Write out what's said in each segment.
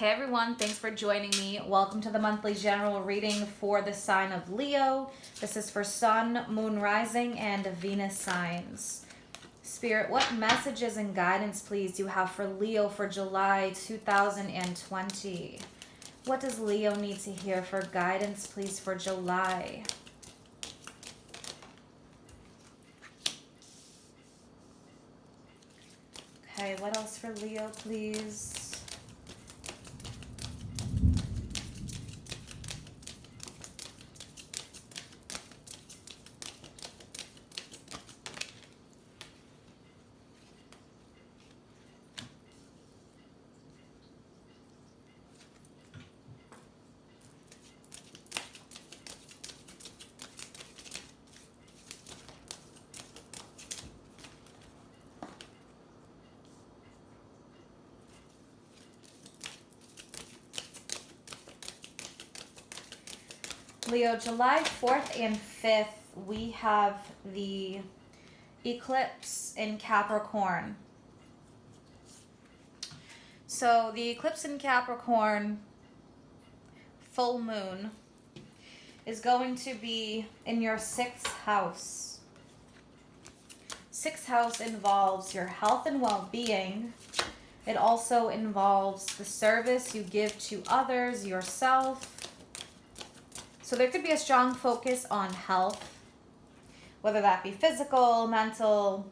Hey everyone, thanks for joining me. Welcome to the monthly general reading for the sign of Leo. This is for Sun, Moon, Rising, and Venus signs. Spirit, what messages and guidance, please, do you have for Leo for July 2020? What does Leo need to hear for guidance, please, for July? Okay, what else for Leo, please? Leo, July 4th and 5th, we have the eclipse in Capricorn. So the eclipse in Capricorn, full moon, is going to be in your 6th house. 6th house involves your health and well-being. It also involves the service you give to others, yourself. So there could be a strong focus on health, whether that be physical, mental.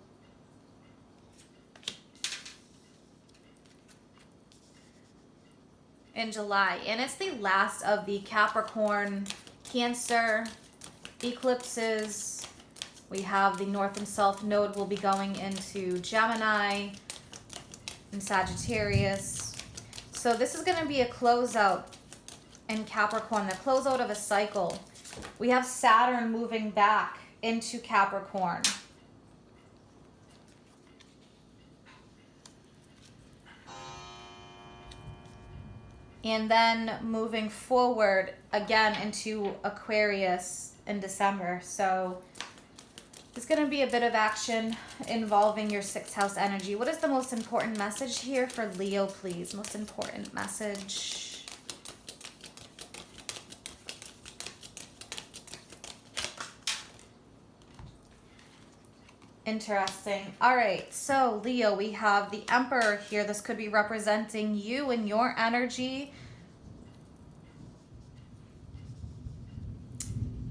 In July. And it's the last of the Capricorn, Cancer eclipses. We have the North and South node will be going into Gemini and Sagittarius. So this is going to be a closeout in Capricorn, the closeout of a cycle. We have Saturn moving back into Capricorn. And then moving forward again into Aquarius in December. So there's going to be a bit of action involving your 6th house energy. What is the most important message here for Leo, please? Most important message. Interesting. All right, so Leo, we have the Emperor here. This could be representing you and your energy.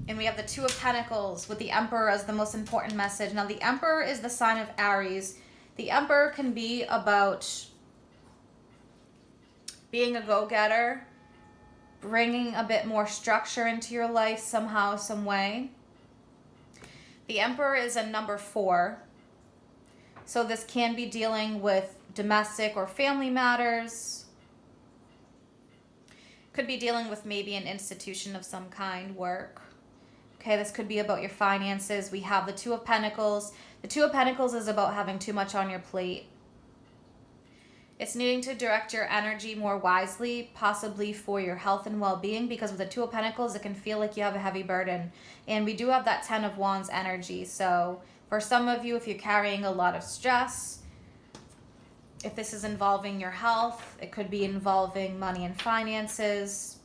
And we have the Two of Pentacles with the Emperor as the most important message. Now, the Emperor is the sign of Aries. The Emperor can be about being a go-getter, bringing a bit more structure into your life somehow, some way. The Emperor is a number 4. So this can be dealing with domestic or family matters. Could be dealing with maybe an institution of some kind, work. Okay, this could be about your finances. We have the Two of Pentacles. The Two of Pentacles is about having too much on your plate. It's needing to direct your energy more wisely, possibly for your health and well-being, because with the Two of Pentacles, it can feel like you have a heavy burden. And we do have that 10 of Wands energy. So for some of you, if you're carrying a lot of stress, if this is involving your health, it could be involving money and finances,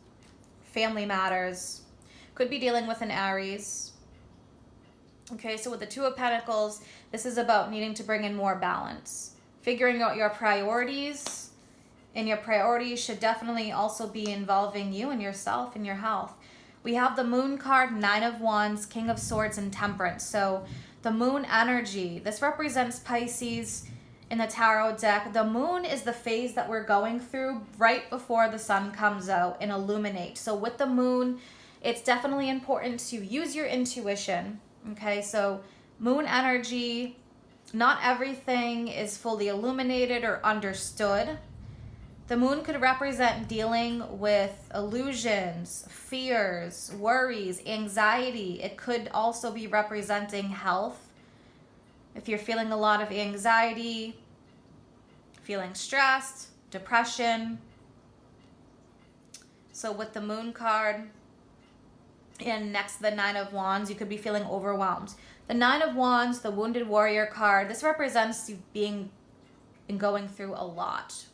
family matters, could be dealing with an Aries. Okay, so with the Two of Pentacles, this is about needing to bring in more balance. Figuring out your priorities, and your priorities should definitely also be involving you and yourself and your health. We have the Moon card, 9 of Wands, King of Swords, and Temperance. So the Moon energy, this represents Pisces in the tarot deck. The Moon is the phase that we're going through right before the sun comes out and illuminates. So with the Moon, it's definitely important to use your intuition. Okay, so Moon energy, not everything is fully illuminated or understood. The Moon could represent dealing with illusions, fears, worries, anxiety. It could also be representing health. If you're feeling a lot of anxiety, feeling stressed, depression. So with the Moon card, and next to the 9 of Wands, you could be feeling overwhelmed. The 9 of Wands, the Wounded Warrior card, this represents you being and going through a lot,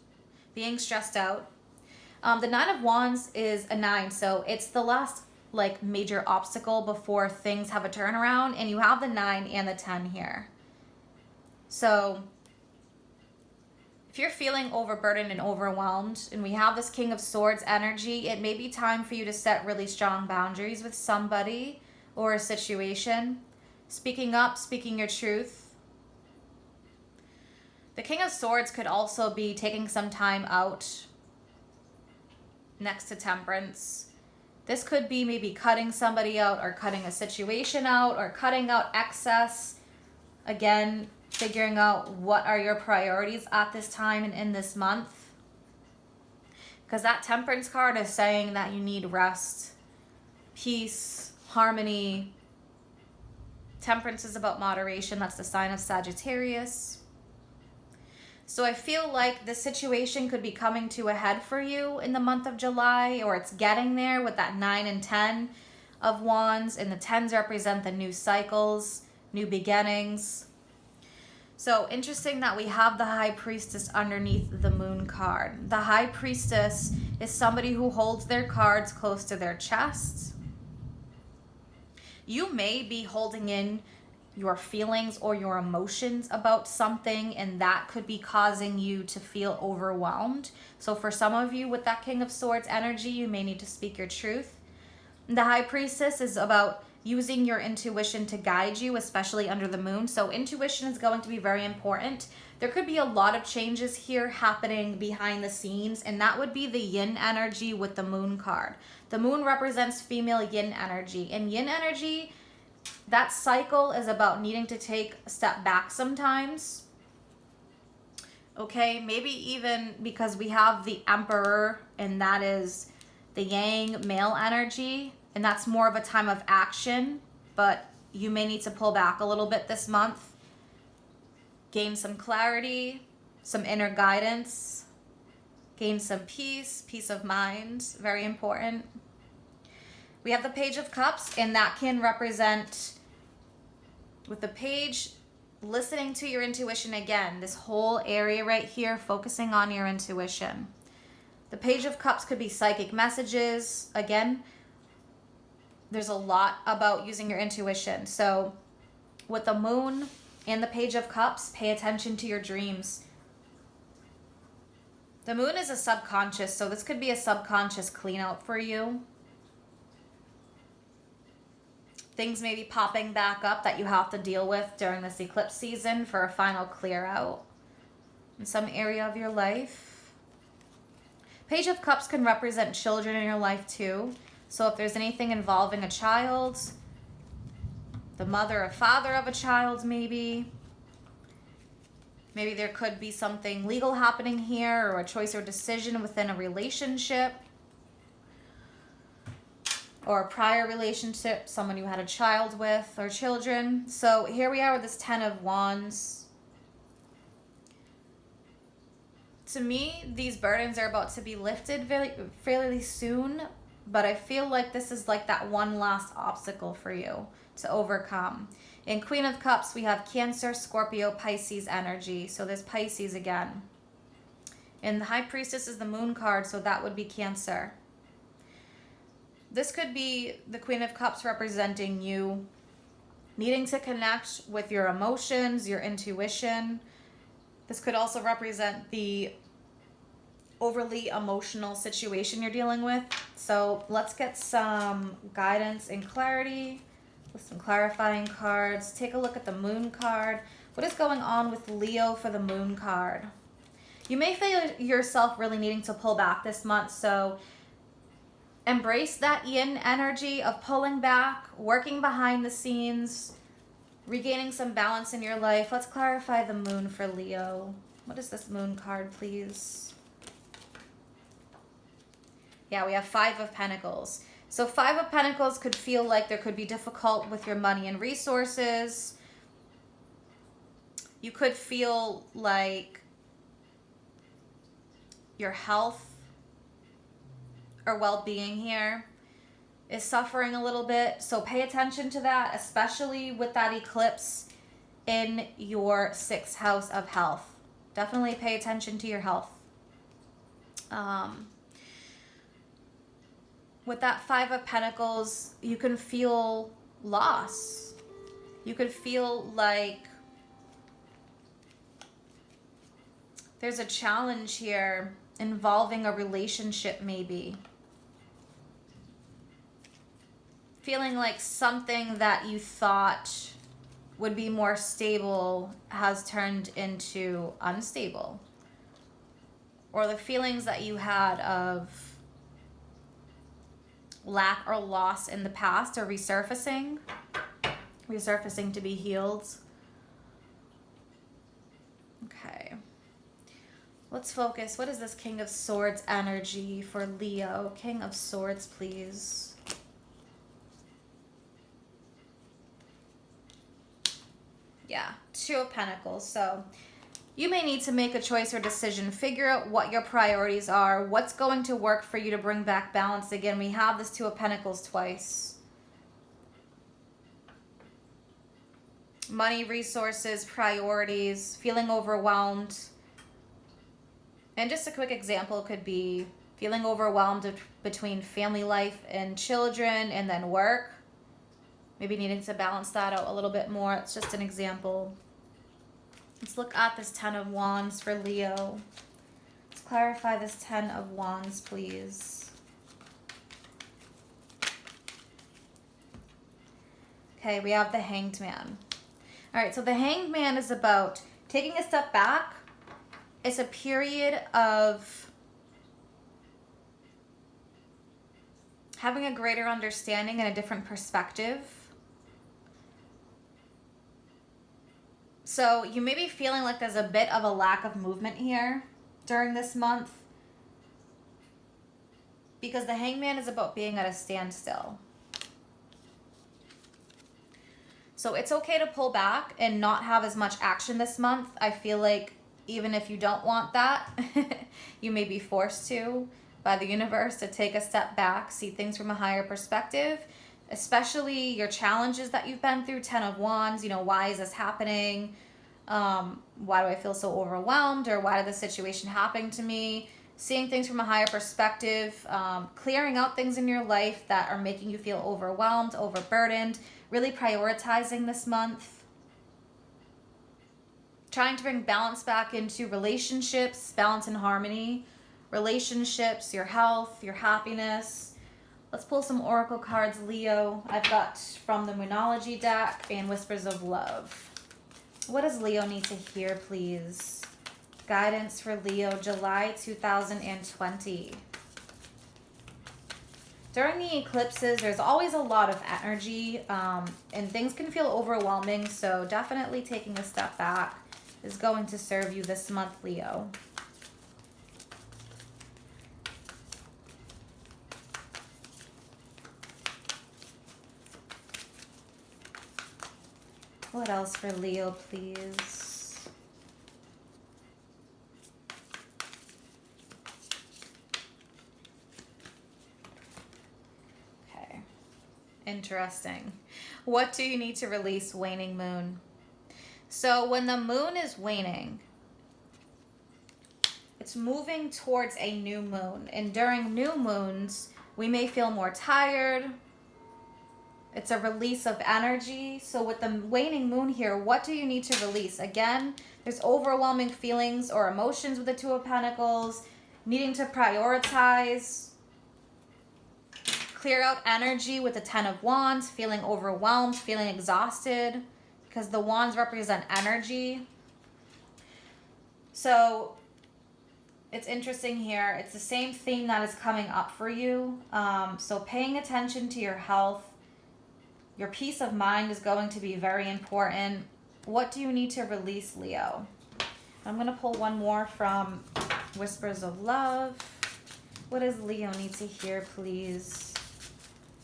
being stressed out. The Nine of Wands is a 9, so it's the last like major obstacle before things have a turnaround, and you have the 9 and the 10 here. So if you're feeling overburdened and overwhelmed, and we have this King of Swords energy, it may be time for you to set really strong boundaries with somebody or a situation. Speaking up, speaking your truth. The King of Swords could also be taking some time out next to Temperance. This could be maybe cutting somebody out, or cutting a situation out, or cutting out excess. Again, figuring out what are your priorities at this time and in this month. Because that Temperance card is saying that you need rest, peace, harmony. Temperance is about moderation. That's the sign of Sagittarius. So I feel like the situation could be coming to a head for you in the month of July, or it's getting there with that 9 and 10 of Wands, and the 10s represent the new cycles, new beginnings. So interesting that we have the High Priestess underneath the Moon card. The High Priestess is somebody who holds their cards close to their chest. You may be holding in your feelings or your emotions about something, and that could be causing you to feel overwhelmed. So for some of you with that King of Swords energy, you may need to speak your truth. The High Priestess is about using your intuition to guide you, especially under the moon. So intuition is going to be very important. There could be a lot of changes here happening behind the scenes, and that would be the yin energy with the moon card. The moon represents female yin energy, and yin energy, that cycle is about needing to take a step back sometimes. Okay, maybe even because we have the Emperor, and that is the yang male energy, and that's more of a time of action, but you may need to pull back a little bit this month. Gain some clarity, some inner guidance, gain some peace, peace of mind, very important. We have the Page of Cups, and that can represent, with the page, listening to your intuition again. This whole area right here, focusing on your intuition. The Page of Cups could be psychic messages. Again, there's a lot about using your intuition. So with the moon and the Page of Cups, pay attention to your dreams. The moon is a subconscious, so this could be a subconscious clean out for you. Things may be popping back up that you have to deal with during this eclipse season for a final clear out in some area of your life. Page of Cups can represent children in your life too. So if there's anything involving a child, the mother or father of a child maybe. Maybe there could be something legal happening here, or a choice or decision within a relationship. Or a prior relationship, someone you had a child with, or children. So here we are with this 10 of Wands. To me, these burdens are about to be lifted fairly soon, but I feel like this is like that one last obstacle for you to overcome. In Queen of Cups, we have Cancer, Scorpio, Pisces energy. So there's Pisces again. And the High Priestess is the Moon card, so that would be Cancer. This could be the Queen of Cups representing you needing to connect with your emotions, your intuition. This could also represent the overly emotional situation you're dealing with. So let's get some guidance and clarity with some clarifying cards. Take a look at the Moon card. What is going on with Leo for the Moon card? You may feel yourself really needing to pull back this month, so embrace that yin energy of pulling back, working behind the scenes, regaining some balance in your life. Let's clarify the Moon for Leo. What is this Moon card, please? Yeah, we have 5 of Pentacles. So 5 of Pentacles could feel like there could be difficult with your money and resources. You could feel like your health or well-being here is suffering a little bit. So pay attention to that, especially with that eclipse in your 6th house of health. Definitely pay attention to your health. with that Five of Pentacles, you can feel loss. You could feel like there's a challenge here involving a relationship maybe. Feeling like something that you thought would be more stable has turned into unstable. Or the feelings that you had of lack or loss in the past are resurfacing to be healed. Okay. Let's focus. What is this King of Swords energy for Leo? King of Swords, please. Yeah, Two of Pentacles. So you may need to make a choice or decision. Figure out what your priorities are. What's going to work for you to bring back balance. Again, we have this Two of Pentacles twice. Money, resources, priorities, feeling overwhelmed. And just a quick example could be feeling overwhelmed between family life and children and then work. Maybe needing to balance that out a little bit more. It's just an example. Let's look at this Ten of Wands for Leo. Let's clarify this Ten of Wands, please. Okay, we have the Hanged Man. All right, so the Hanged Man is about taking a step back. It's a period of having a greater understanding and a different perspective. So you may be feeling like there's a bit of a lack of movement here during this month because the Hangman is about being at a standstill. So it's okay to pull back and not have as much action this month. I feel like even if you don't want that, you may be forced to by the universe to take a step back, see things from a higher perspective, especially your challenges that you've been through. Ten of Wands, you know, why is this happening? Why do I feel so overwhelmed? Or why did this situation happen to me? Seeing things from a higher perspective, clearing out things in your life that are making you feel overwhelmed, overburdened, really prioritizing this month. Trying to bring balance back into relationships, balance and harmony, relationships, your health, your happiness. Let's pull some oracle cards, Leo. I've got from the Moonology deck and Whispers of Love. What does Leo need to hear, please? Guidance for Leo, July 2020. During the eclipses, there's always a lot of energy, and things can feel overwhelming, so definitely taking a step back is going to serve you this month, Leo. What else for Leo, please? Okay. Interesting. What do you need to release, waning moon? So when the moon is waning, it's moving towards a new moon. And during new moons, we may feel more tired. It's a release of energy. So with the waning moon here, what do you need to release? Again, there's overwhelming feelings or emotions with the Two of Pentacles, needing to prioritize, clear out energy with the Ten of Wands, feeling overwhelmed, feeling exhausted, because the wands represent energy. So it's interesting here. It's the same theme that is coming up for you. So paying attention to your health, your peace of mind is going to be very important. What do you need to release, Leo? I'm going to pull one more from Whispers of Love. What does Leo need to hear, please?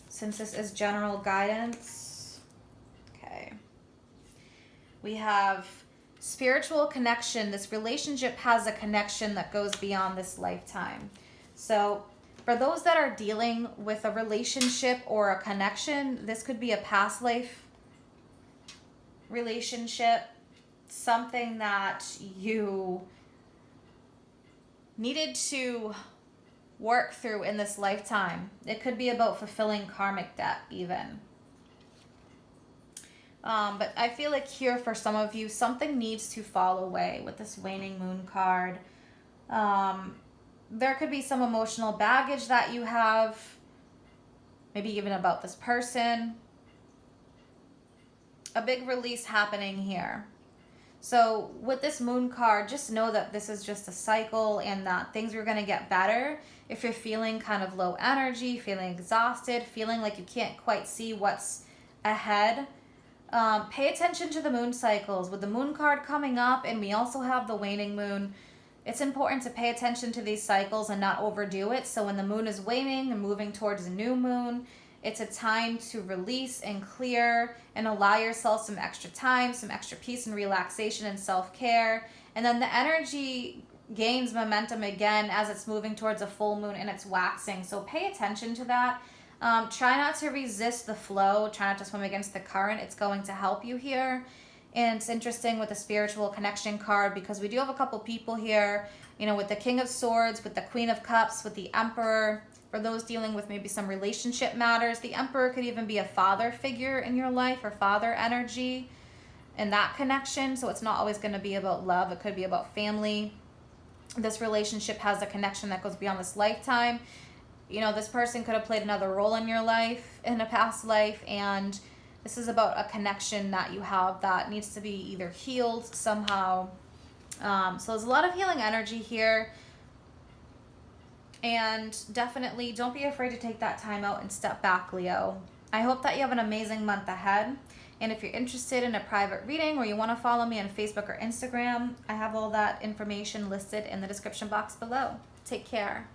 Since this is general guidance. Okay. We have spiritual connection. This relationship has a connection that goes beyond this lifetime. So for those that are dealing with a relationship or a connection, this could be a past life relationship, something that you needed to work through in this lifetime. It could be about fulfilling karmic debt even. But I feel like here for some of you, something needs to fall away with this waning moon card. There could be some emotional baggage that you have, maybe even about this person. A big release happening here. So with this moon card, just know that this is just a cycle and that things are going to get better. If you're feeling kind of low energy, feeling exhausted, feeling like you can't quite see what's ahead, pay attention to the moon cycles. With the moon card coming up, and we also have the waning moon, it's important to pay attention to these cycles and not overdo it. So when the moon is waning and moving towards a new moon, it's a time to release and clear and allow yourself some extra time, some extra peace and relaxation and self-care. And then the energy gains momentum again as it's moving towards a full moon and it's waxing. So pay attention to that. Try not to resist the flow. Try not to swim against the current. It's going to help you here. And it's interesting with the spiritual connection card because we do have a couple people here, with the King of Swords, with the Queen of Cups, with the Emperor. For those dealing with maybe some relationship matters, the Emperor could even be a father figure in your life or father energy in that connection. So it's not always going to be about love. It could be about family. This relationship has a connection that goes beyond this lifetime. This person could have played another role in your life in a past life, and this is about a connection that you have that needs to be either healed somehow. So there's a lot of healing energy here. And definitely don't be afraid to take that time out and step back, Leo. I hope that you have an amazing month ahead. And if you're interested in a private reading or you want to follow me on Facebook or Instagram, I have all that information listed in the description box below. Take care.